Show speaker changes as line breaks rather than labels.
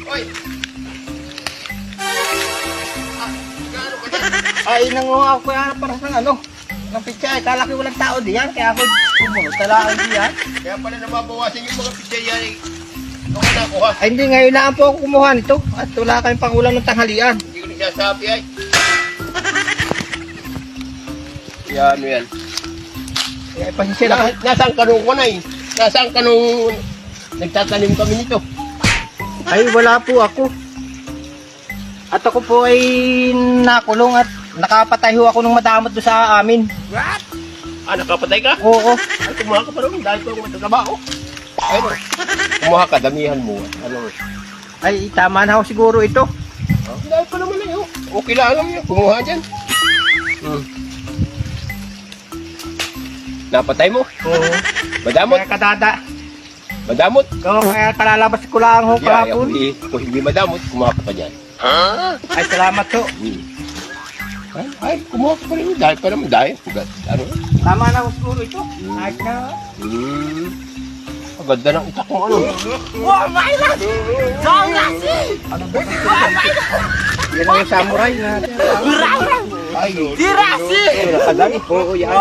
Oy! Gaano ka dyan?
Ay, nanguha ako yan para sa ano, ng pichay. Kala ko walang tao diyan, kaya ako pumunod. Talaan diyan.
Kaya pala nababawasan yung mga pizza yan eh. Ito ka nakuha.
Ay, hindi, ngayon lang po ako kumuha nito. At wala kayong pangulang ng tanghalian.
Hindi ko nagsasabi ay. Yan, ano yan.
Kaya pasensya na.
Nasaan ka nung kunay? Nasaan ka nung nagtatanim kami nito?
Ay, wala po ako. At ako po ay nakulong at nakapatay ho ako ng madamot doon sa amin.
What? Ah, nakapatay ka?
Oo.
Ay, kumuha ka pa rin dahil ko ang matatabaho. Ay, no. Kumuha ka, damihan mo. Ano?
Ay, tama na ho siguro ito.
Oh, dahil pa naman eh. Okay lang alam niya. Kumuha dyan. Napatay mo?
Oo.
Madamot?
Kaya kadada.
Madamot?
Oo, kaya kalalabas ko lang ho
Yeah,
kahapon.
kung hindi madamot, kumuha ka pa dyan.
Ay, salamat ho.
Ay, kumuha ka pa rin. Dahil pa naman, dahil. Ano?
Tama na ho siguro ito. Kahit na.
Ang ganda ng itak mo, ano?
Oh my God! Ano ba? Yan ang samurai natin.
Ay,
Dirasi!
nakadami. Oo, yan.